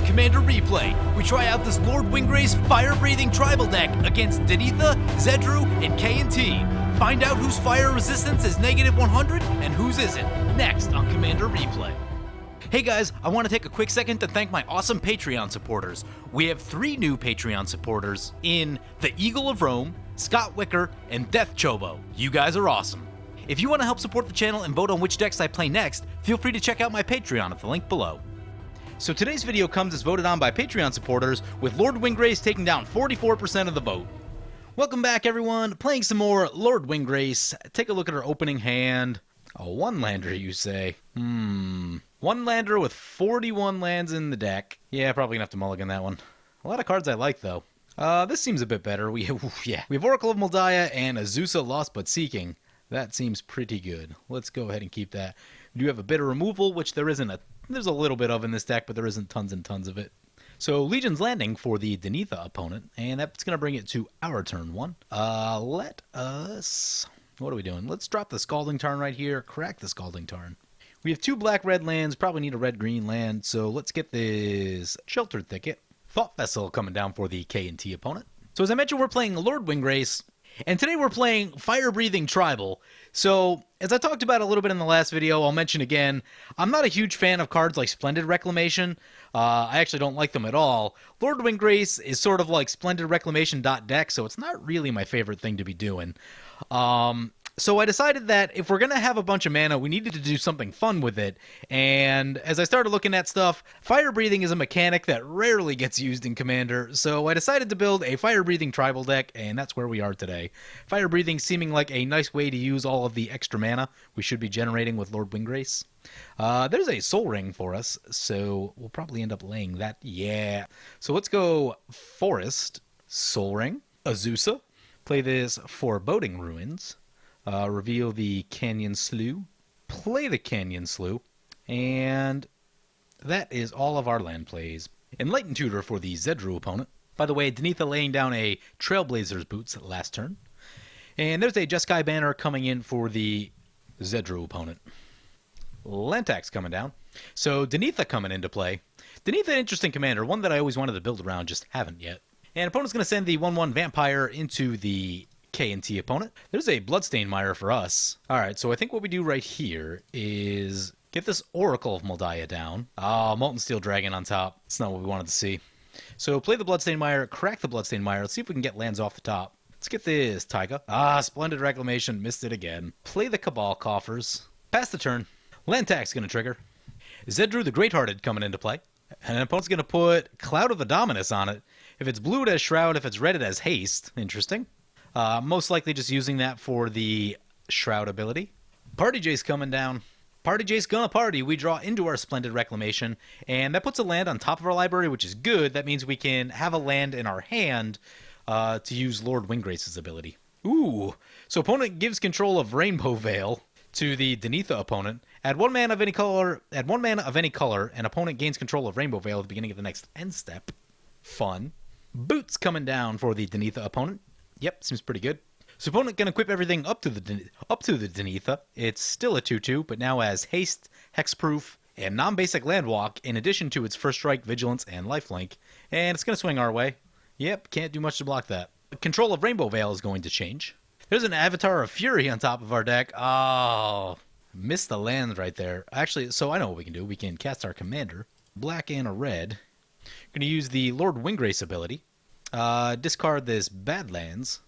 Commander Replay, we try out this Lord Windgrace fire-breathing tribal deck against Danitha, Zedruu, and K&T. Find out whose fire resistance is -100 and whose isn't, next on Commander Replay. Hey guys, I want to take a quick second to thank my awesome Patreon supporters. We have 3 new Patreon supporters in The Eagle of Rome, Scott Wicker, and Death Chobo. You guys are awesome. If you want to help support the channel and vote on which decks I play next, feel free to check out my Patreon at the link below. So today's video comes as voted on by Patreon supporters, with Lord Windgrace taking down 44% of the vote. Welcome back everyone, playing some more Lord Windgrace. Take a look at our opening hand. A 1-lander you say? 1-lander with 41 lands in the deck. Yeah, probably gonna have to mulligan that one. A lot of cards I like though. This seems a bit better. We have Oracle of Moldiah and Azusa Lost But Seeking. That seems pretty good. Let's go ahead and keep that. We do have a bit of removal, which there's a little bit of in this deck, but there isn't tons and tons of it. So Legion's Landing for the Danitha opponent, and that's going to bring it to our turn 1. What are we doing? Let's drop the Scalding Tarn right here, crack the Scalding Tarn. We have 2 black-red lands, probably need a red-green land, so let's get this Sheltered Thicket. Thought Vessel coming down for the K&T opponent. So as I mentioned, we're playing Lord Windgrace, and today we're playing Fire-Breathing Tribal. So, as I talked about a little bit in the last video, I'll mention again, I'm not a huge fan of cards like Splendid Reclamation. I actually don't like them at all. Lord Windgrace is sort of like Splendid Reclamation deck, so it's not really my favorite thing to be doing. So I decided that if we're going to have a bunch of mana, we needed to do something fun with it. And as I started looking at stuff, fire breathing is a mechanic that rarely gets used in Commander. So I decided to build a fire breathing tribal deck, and that's where we are today. Fire breathing seeming like a nice way to use all of the extra mana we should be generating with Lord Windgrace. There's a Soul Ring for us, so we'll probably end up laying that. Yeah. So let's go Forest, Soul Ring, Azusa. Play this Foreboding Ruins. Reveal the Canyon Slough, play the Canyon Slough, and that is all of our land plays. Enlightened Tutor for the Zedruu opponent. By the way, Danitha laying down a Trailblazer's Boots last turn. And there's a Jeskai Banner coming in for the Zedruu opponent. Lantax coming down. So Danitha coming into play. Danitha, interesting commander, one that I always wanted to build around, just haven't yet. And opponent's going to send the 1/1 Vampire into the K&T opponent. There's a Bloodstained Mire for us. Alright, so I think what we do right here is get this Oracle of Moldiah down. Molten Steel Dragon on top. That's not what we wanted to see. So play the Bloodstained Mire, crack the Bloodstained Mire. Let's see if we can get lands off the top. Let's get this Taiga. Splendid Reclamation. Missed it again. Play the Cabal Coffers. Pass the turn. Lantax going to trigger. Zedruu the Greathearted coming into play. And an opponent's going to put Cloud of the Dominus on it. If it's blue, it has Shroud. If it's red, it has Haste. Interesting. Most likely just using that for the Shroud ability. Party Jace coming down. Party Jace gonna party. We draw into our Splendid Reclamation, and that puts a land on top of our library, which is good. That means we can have a land in our hand to use Lord Windgrace's ability. Ooh. So opponent gives control of Rainbow Veil to the Danitha opponent. Add 1 mana of any color, and opponent gains control of Rainbow Veil at the beginning of the next end step. Fun. Boots coming down for the Danitha opponent. Yep, seems pretty good. So opponent can equip everything up to the Danitha. It's still a 2/2, but now has Haste, Hexproof, and non-basic Landwalk, in addition to its First Strike, Vigilance, and Lifelink. And it's going to swing our way. Yep, can't do much to block that. Control of Rainbow Veil is going to change. There's an Avatar of Fury on top of our deck. Oh, missed the land right there. Actually, so I know what we can do. We can cast our commander. Black and a red. Going to use the Lord Windgrace ability. Discard this Badlands,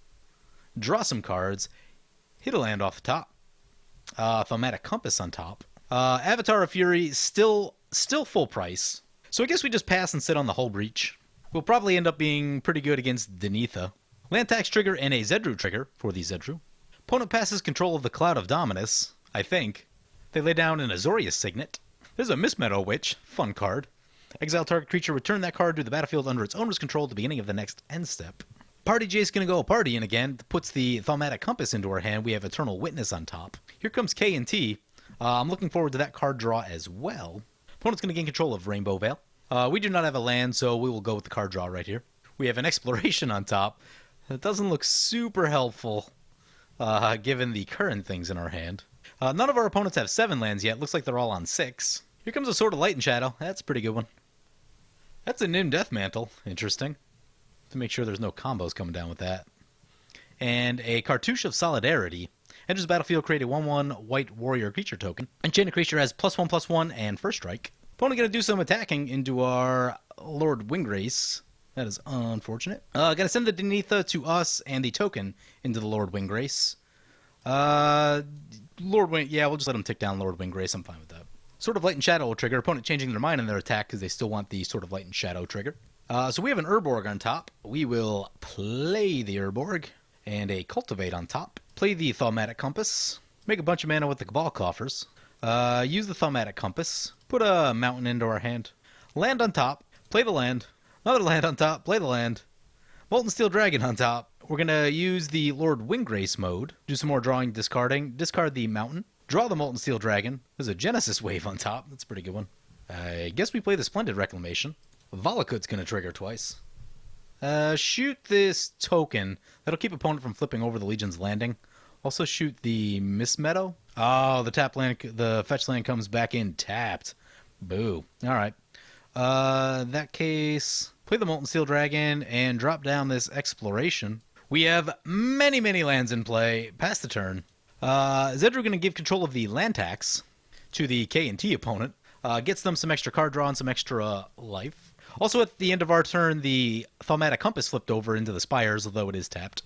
draw some cards, hit a land off the top, Thaumatic Compass on top, Avatar of Fury, still full price, so I guess we just pass and sit on the Hull Breach. We'll probably end up being pretty good against Danitha. Land tax trigger and a Zedruu trigger for the Zedruu. Opponent passes control of the Cloud of Dominus, I think. They lay down an Azorius Signet. There's a Mistmeadow Witch, fun card. Exile target creature, return that card to the battlefield under its owner's control at the beginning of the next end step. Party Jace going to go partying again. Puts the Thaumatic Compass into our hand. We have Eternal Witness on top. Here comes K&T. I'm looking forward to that card draw as well. Opponent's going to gain control of Rainbow Veil. We do not have a land, so we will go with the card draw right here. We have an Exploration on top. It doesn't look super helpful, given the current things in our hand. None of our opponents have 7 lands yet. Looks like they're all on 6. Here comes a Sword of Light and Shadow. That's a pretty good one. That's a Nim Death Mantle. Interesting. To make sure there's no combos coming down with that. And a Cartouche of Solidarity. Enters the battlefield, create a 1/1 white warrior creature token. Enchant a creature has +1/+1 and first strike. Opponent going to do some attacking into our Lord Windgrace. That is unfortunate. Going to send the Danitha to us and the token into the Lord Windgrace. Yeah, we'll just let him tick down Lord Windgrace. I'm fine with that. Sword of Light and Shadow will trigger. Opponent changing their mind in their attack because they still want the Sword of Light and Shadow trigger. So we have an Urborg on top. We will play the Urborg and a Cultivate on top. Play the Thaumatic Compass. Make a bunch of mana with the Cabal Coffers. Use the Thaumatic Compass. Put a mountain into our hand. Land on top. Play the land. Another land on top. Play the land. Molten Steel Dragon on top. We're going to use the Lord Windgrace mode. Do some more drawing, discarding. Discard the mountain. Draw the Molten Steel Dragon. There's a Genesis Wave on top. That's a pretty good one. I guess we play the Splendid Reclamation. Valakut's going to trigger twice. Shoot this token. That'll keep opponent from flipping over the Legion's Landing. Also shoot the Mist Meadow. Oh, the fetch land comes back in tapped. Boo. Alright. In that case, play the Molten Steel Dragon and drop down this Exploration. We have many, many lands in play. Pass the turn. Zedruu going to give control of the land tax to the K&T opponent. Gets them some extra card draw and some extra life. Also, at the end of our turn, the Thaumatic Compass flipped over into the Spires, although it is tapped.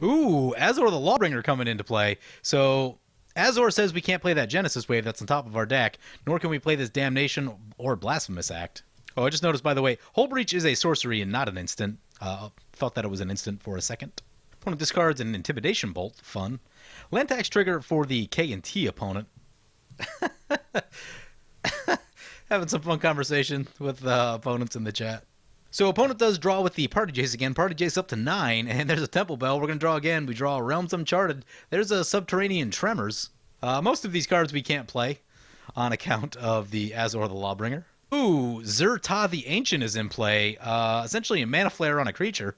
Ooh, Azor the Lawbringer coming into play. So, Azor says we can't play that Genesis Wave that's on top of our deck, nor can we play this Damnation or Blasphemous Act. Oh, I just noticed, by the way, Hull Breach is a sorcery and not an instant. Thought that it was an instant for a second. Opponent discards an Intimidation Bolt. Fun. Land tax trigger for the K&T opponent. Having some fun conversation with opponents in the chat. So opponent does draw with the Party Jace again. Party Jace up to 9, and there's a Temple Bell. We're going to draw again. We draw Realms Uncharted. There's a Subterranean Tremors. Most of these cards we can't play on account of the Azor the Lawbringer. Ooh, Zerta the Ancient is in play. Essentially a Mana Flare on a creature.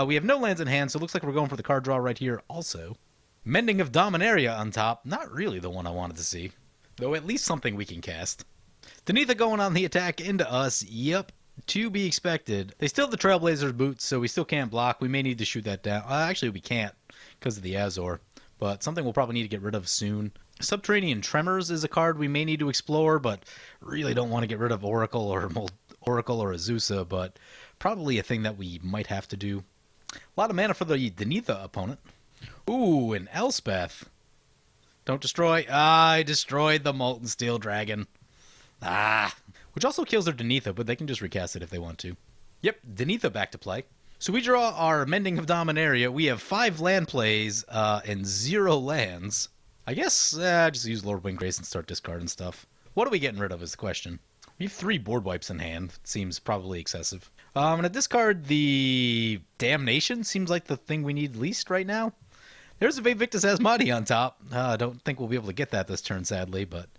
We have no lands in hand, so it looks like we're going for the card draw right here also. Mending of Dominaria on top. Not really the one I wanted to see. Though at least something we can cast. Danitha going on the attack into us. Yep, to be expected. They still have the Trailblazer's boots, so we still can't block. We may need to shoot that down. Actually, we can't because of the Azor. But something we'll probably need to get rid of soon. Subterranean Tremors is a card we may need to explore, but really don't want to get rid of Oracle or Azusa, but probably a thing that we might have to do. A lot of mana for the Danitha opponent. Ooh, an Elspeth. Don't destroy. I destroyed the Molten Steel Dragon. Which also kills their Danitha, but they can just recast it if they want to. Yep, Danitha back to play. So we draw our Mending of Dominaria. We have 5 land plays and 0 lands. I guess just use Lord Windgrace and start discarding stuff. What are we getting rid of is the question. We have 3 board wipes in hand. Seems probably excessive. I'm going to discard the Damnation. Seems like the thing we need least right now. There's a Victus Asmodi on top. I don't think we'll be able to get that this turn, sadly, but...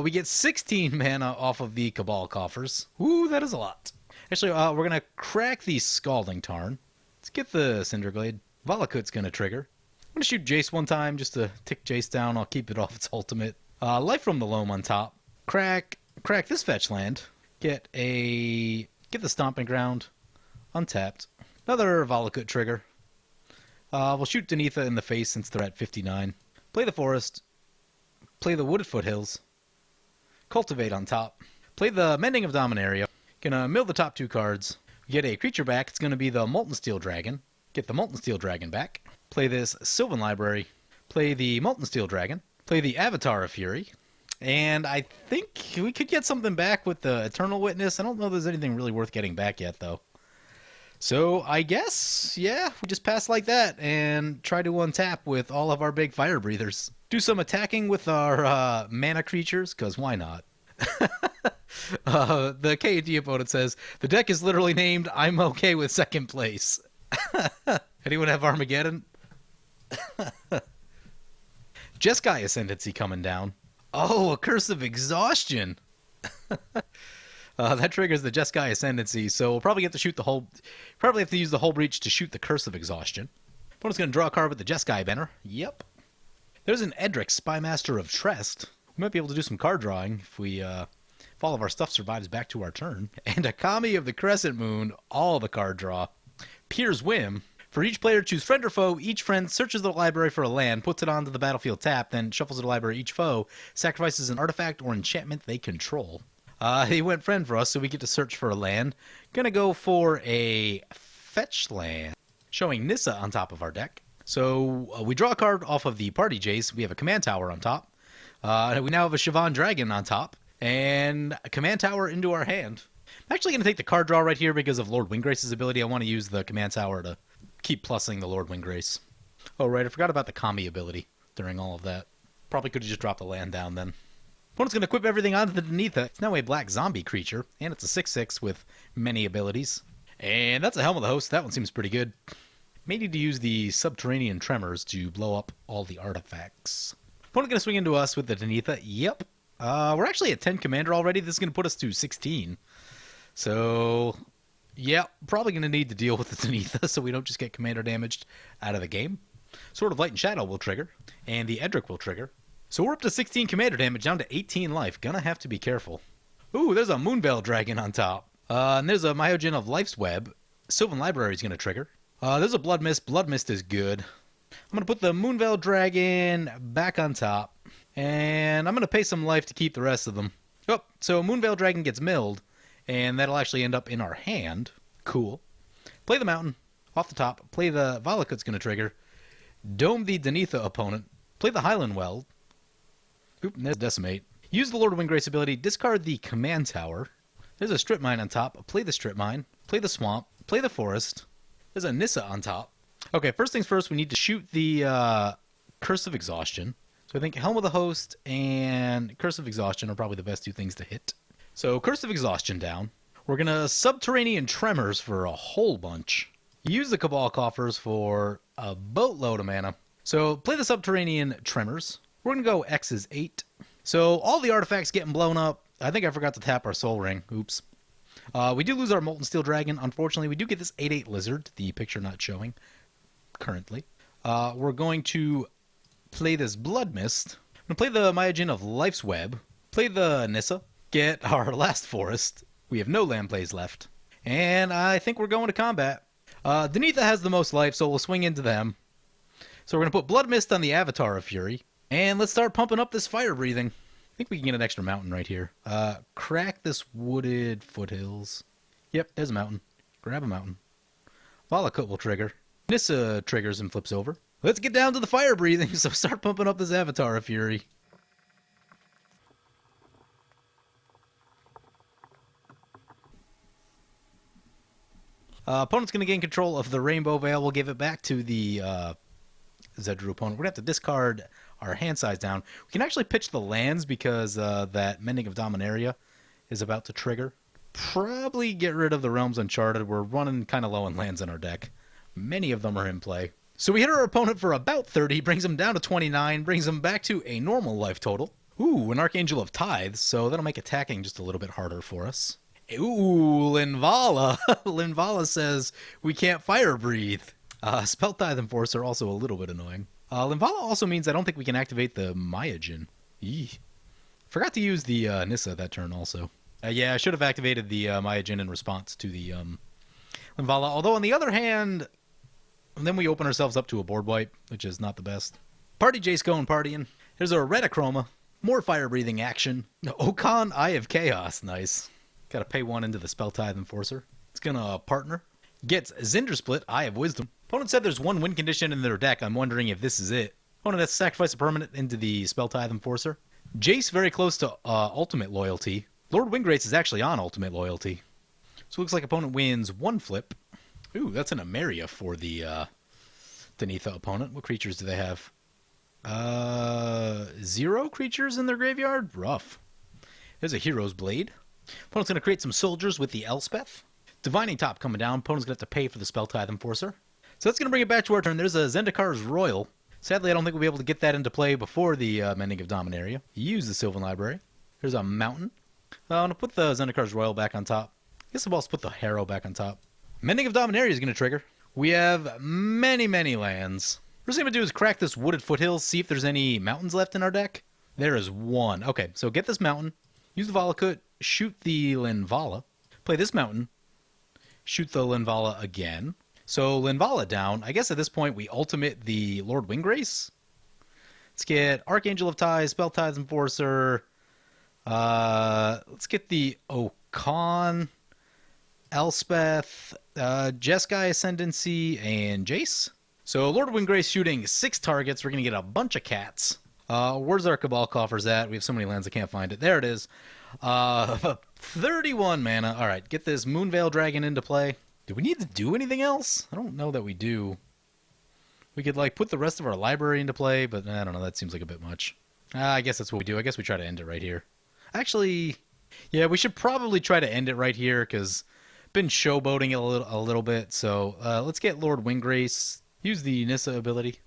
we get 16 mana off of the Cabal Coffers. Ooh, that is a lot. Actually, we're going to crack the Scalding Tarn. Let's get the Cinderglade. Valakut's going to trigger. I'm going to shoot Jace one time just to tick Jace down. I'll keep it off its ultimate. Life from the Loam on top. Crack this fetch land. Get the Stomping Ground. Untapped. Another Valakut trigger. We'll shoot Danitha in the face since they're at 59. Play the Forest. Play the Wooded Foothills. Cultivate on top. Play the Mending of Dominaria. Gonna mill the top 2 cards. Get a creature back. It's gonna be the Molten Steel Dragon. Get the Molten Steel Dragon back. Play this Sylvan Library. Play the Molten Steel Dragon. Play the Avatar of Fury. And I think we could get something back with the Eternal Witness. I don't know if there's anything really worth getting back yet, though. So I guess, yeah, we just pass like that and try to untap with all of our big Firebreathers. Do some attacking with our mana creatures, because why not? The KD opponent says, the deck is literally named I'm okay with second place. Anyone have Armageddon? Jeskai Ascendancy coming down. Oh, a Curse of Exhaustion. That triggers the Jeskai Ascendancy, so we'll probably have to shoot the whole... Probably have to use the Hull Breach to shoot the Curse of Exhaustion. Opponent's going to draw a card with the Jeskai Banner. Yep. There's an Edric, Spymaster of Trest. We might be able to do some card drawing if we If all of our stuff survives back to our turn. And a Kami of the Crescent Moon, all the card draw. Pier's Whim. For each player, choose friend or foe. Each friend searches the library for a land, puts it onto the battlefield tap, then shuffles the library. Each foe sacrifices an artifact or enchantment they control. He went friend for us, so we get to search for a land. Gonna go for a fetch land, showing Nissa on top of our deck. So we draw a card off of the party Jace. We have a command tower on top. We now have a Siobhan Dragon on top, and a command tower into our hand. I'm actually going to take the card draw right here because of Lord Windgrace's ability. I want to use the command tower to keep plussing the Lord Windgrace. Oh, right, I forgot about the Kami ability during all of that. Probably could have just dropped the land down then. Opponent's going to equip everything onto the Danitha. It's now a black zombie creature, and it's a 6/6 with many abilities. And that's a Helm of the Host. That one seems pretty good. May need to use the Subterranean Tremors to blow up all the artifacts. Opponent going to swing into us with the Danitha. Yep. We're actually at 10 commander already. This is going to put us to 16. So, yeah, probably going to need to deal with the Danitha so we don't just get commander damaged out of the game. Sword of Light and Shadow will trigger, and the Edric will trigger. So we're up to 16 commander damage, down to 18 life. Gonna have to be careful. Ooh, there's a Moonveil Dragon on top. And there's a Myojin of Life's Web. Sylvan Library is going to trigger. There's a Blood Mist. Blood Mist is good. I'm going to put the Moonveil Dragon back on top. And I'm going to pay some life to keep the rest of them. Oh, so Moonveil Dragon gets milled. And that'll actually end up in our hand. Cool. Play the Mountain off the top. Play the Valakut's going to trigger. Dome the Danitha opponent. Play the Highland Well. Oop, and there's Decimate. Use the Lord of Windgrace ability. Discard the Command Tower. There's a Strip Mine on top. Play the Strip Mine. Play the Swamp. Play the Forest. There's a Nissa on top. Okay, first things first, we need to shoot the Curse of Exhaustion. So I think Helm of the Host and Curse of Exhaustion are probably the best two things to hit. So Curse of Exhaustion down. We're going to Subterranean Tremors for a whole bunch. Use the Cabal Coffers for a boatload of mana. So play the Subterranean Tremors. We're going to go X is 8. So all the artifacts getting blown up. I think I forgot to tap our Soul Ring. Oops. We do lose our Molten Steel Dragon. Unfortunately, we do get this 8/8 Lizard, the picture not showing currently. We're going to play this Blood Mist. I'm going to play the Myojin of Life's Web. Play the Nissa. Get our last Forest. We have no land plays left. And I think we're going to combat. Danitha has the most life, so we'll swing into them. So we're going to put Blood Mist on the Avatar of Fury. And let's start pumping up this fire breathing. I think we can get an extra mountain right here. Crack this wooded foothills. Yep, there's a mountain. Grab a mountain. Valakut will trigger. Nissa triggers and flips over. Let's get down to the fire breathing, so start pumping up this Avatar of Fury. Opponent's going to gain control of the Rainbow Veil. We'll give it back to the Zedruu opponent. We're going to have to discard our hand size down. We can actually pitch the lands because that Mending of Dominaria is about to trigger. Probably get rid of the Realms Uncharted. We're running kind of low on lands in our deck. Many of them are in play. So we hit our opponent for about 30, brings him down to 29, brings him back to a normal life total. Ooh, an Archangel of Tithes, so that'll make attacking just a little bit harder for us. Ooh, Linvala. Linvala says we can't fire breathe. Spell Tithe Enforcer also a little bit annoying. Linvala also means I don't think we can activate the Myojin. Eee. Forgot to use the Nissa that turn also. Yeah, I should have activated the Myojin in response to the Linvala. Although on the other hand, then we open ourselves up to a board wipe, which is not the best. Party Jace going partying. There's a Retachroma. More fire breathing action. Okan, Eye of Chaos. Nice. Gotta pay one into the Spell Tithe Enforcer. It's gonna partner. Gets Zinder Split, Eye of Wisdom. Opponent said there's one win condition in their deck. I'm wondering if this is it. Opponent has to sacrifice a permanent into the Spell Tithe Enforcer. Jace very close to Ultimate Loyalty. Lord Windgrace is actually on Ultimate Loyalty. So it looks like opponent wins one flip. Ooh, that's an Emeria for the Danitha opponent. What creatures do they have? 0 creatures in their graveyard? Rough. There's a Hero's Blade. Opponent's going to create some soldiers with the Elspeth. Divining Top coming down. Opponent's going to have to pay for the Spell Tithe Enforcer. So that's going to bring it back to our turn. There's a Zendikar's Royal. Sadly, I don't think we'll be able to get that into play before the Mending of Dominaria. Use the Sylvan Library. There's a Mountain. I'm going to put the Zendikar's Royal back on top. I guess I'll also put the Harrow back on top. Mending of Dominaria is going to trigger. We have many, many lands. First thing I'm going to do is crack this Wooded Foothills, see if there's any mountains left in our deck. There is one. Okay, so get this mountain. Use the Valakut. shoot the Linvala. Play this mountain. Shoot the Linvala again. So Linvala down. I guess at this point we ultimate the Lord Windgrace. Let's get Archangel of Ties, Spell Ties Enforcer. Let's get the Okan, Elspeth, Jeskai Ascendancy, and Jace. So Lord Windgrace shooting 6 targets. We're going to get a bunch of cats. Where's our Cabal coffers at? We have so many lands I can't find it. There it is. 31 mana. All right, get this Moonveil Dragon into play. Do we need to do anything else? I don't know that we do. We could like put the rest of our library into play, but I don't know. That seems like a bit much. I guess that's what we do. I guess we try to end it right here. Actually, yeah, we should probably try to end it right here because been showboating it a little bit. So let's get Lord Windgrace. Use the Nissa ability.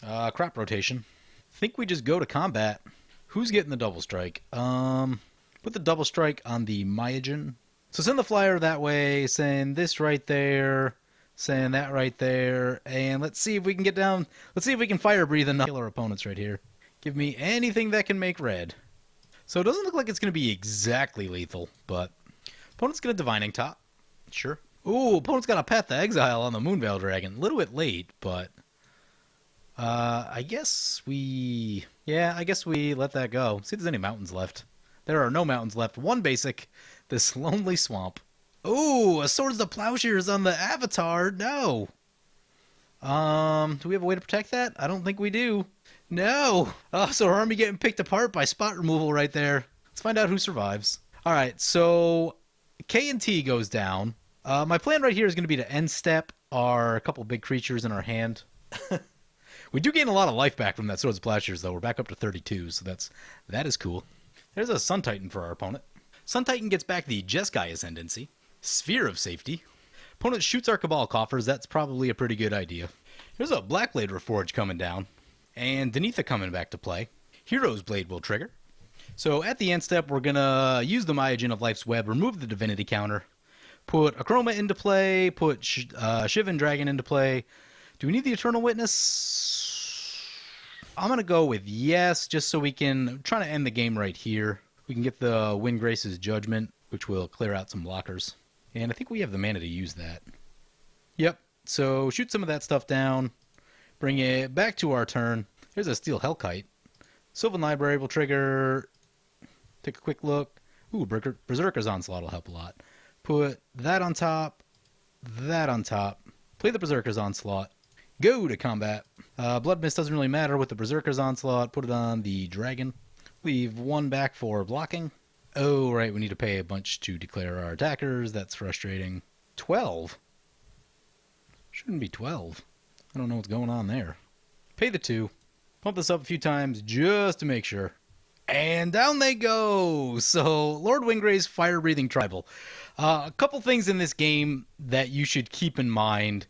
Crop rotation. Think we just go to combat. Who's getting the double strike? Put the double strike on the Myojin. So send the flyer that way, send this right there, send that right there, and let's see if we can get down. Let's see if we can fire breathe enough to kill our opponents right here. Give me anything that can make red. So it doesn't look like it's going to be exactly lethal, but opponent's going to Divining Top. Sure. Ooh, opponent's got a Path to Exile on the Moonveil Dragon. A little bit late, but I guess we let that go. See if there's any mountains left. There are no mountains left. One basic, this Lonely Swamp. Ooh, a Swords to Plowshares on the Avatar. No. Do we have a way to protect that? I don't think we do. No. Oh, so our army getting picked apart by spot removal right there. Let's find out who survives. All right, so K&T goes down. My plan right here is going to be to end step our couple big creatures in our hand. We do gain a lot of life back from that Swords of Plowshares, though. We're back up to 32, so that is cool. There's a Sun Titan for our opponent. Sun Titan gets back the Jeskai Ascendancy. Sphere of Safety. Opponent shoots our Cabal coffers. That's probably a pretty good idea. There's a Blackblade Reforged coming down. And Danitha coming back to play. Hero's Blade will trigger. So at the end step, we're going to use the Myojin of Life's Web, remove the Divinity counter, put Akroma into play, put Shivan Dragon into play. Do we need the Eternal Witness? I'm going to go with yes, just so we can try to end the game right here. We can get the Windgrace's Judgment, which will clear out some blockers. And I think we have the mana to use that. Yep, so shoot some of that stuff down. Bring it back to our turn. There's a Steel Hellkite. Sylvan Library will trigger. Take a quick look. Ooh, Berserker's Onslaught will help a lot. Put that on top. That on top. Play the Berserker's Onslaught. Go to combat. Blood Mist doesn't really matter with the Berserker's Onslaught. Put it on the Dragon. Leave 1 back for blocking. Oh, right, we need to pay a bunch to declare our attackers. That's frustrating. 12? Shouldn't be 12. I don't know what's going on there. Pay the 2. Pump this up a few times just to make sure. And down they go! So, Lord Windgrace, Fire-Breathing Tribal. A couple things in this game that you should keep in mind.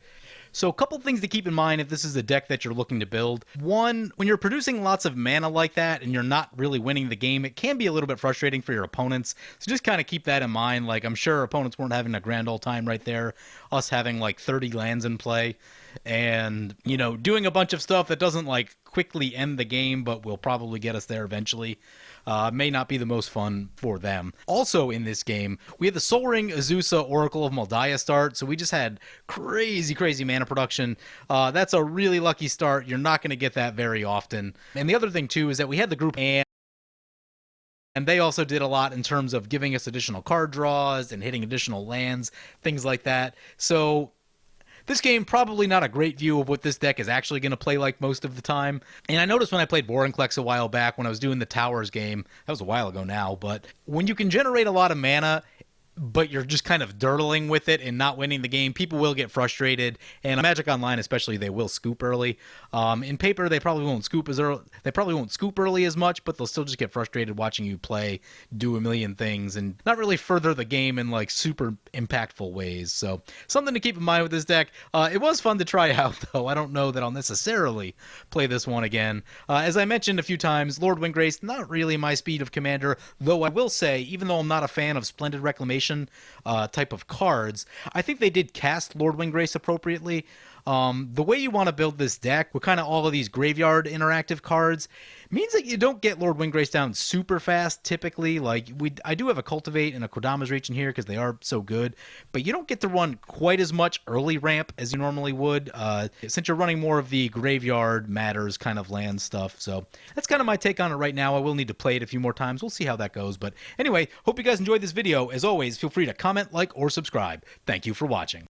So a couple things to keep in mind if this is a deck that you're looking to build. One, when you're producing lots of mana like that and you're not really winning the game, it can be a little bit frustrating for your opponents. So just kind of keep that in mind. Like, I'm sure opponents weren't having a grand old time right there. Us having like 30 lands in play and, you know, doing a bunch of stuff that doesn't like quickly end the game but will probably get us there eventually. May not be the most fun for them. Also in this game, we had the Sol Ring, Azusa, Oracle of Moldiah start, so we just had crazy mana production. That's a really lucky start. You're not going to get that very often. And the other thing, too, is that we had the group and they also did a lot in terms of giving us additional card draws and hitting additional lands, things like that. So this game, probably not a great view of what this deck is actually going to play like most of the time. And I noticed when I played Vorinclex a while back, when I was doing the Towers game, that was a while ago now, but when you can generate a lot of mana, but you're just kind of dirtling with it and not winning the game, people will get frustrated. And on Magic Online especially, they will scoop early. In paper, they probably won't scoop early as much, but they'll still just get frustrated watching you play, do a million things, and not really further the game in like super impactful ways. So something to keep in mind with this deck. It was fun to try out, though. I don't know that I'll necessarily play this one again. As I mentioned a few times, Lord Windgrace, not really my speed of commander, though I will say, even though I'm not a fan of Splendid Reclamation type of cards, I think they did cast Lord Windgrace appropriately. The way you want to build this deck with kind of all of these graveyard interactive cards, Means that you don't get Lord Windgrace down super fast typically. Like I do have a Cultivate and a Kodama's Reach in here because they are so good, but you don't get to run quite as much early ramp as you normally would since you're running more of the Graveyard Matters kind of land stuff. So that's kind of my take on it right now. I will need to play it a few more times. We'll see how that goes. But anyway, hope you guys enjoyed this video. As always, feel free to comment, like, or subscribe. Thank you for watching.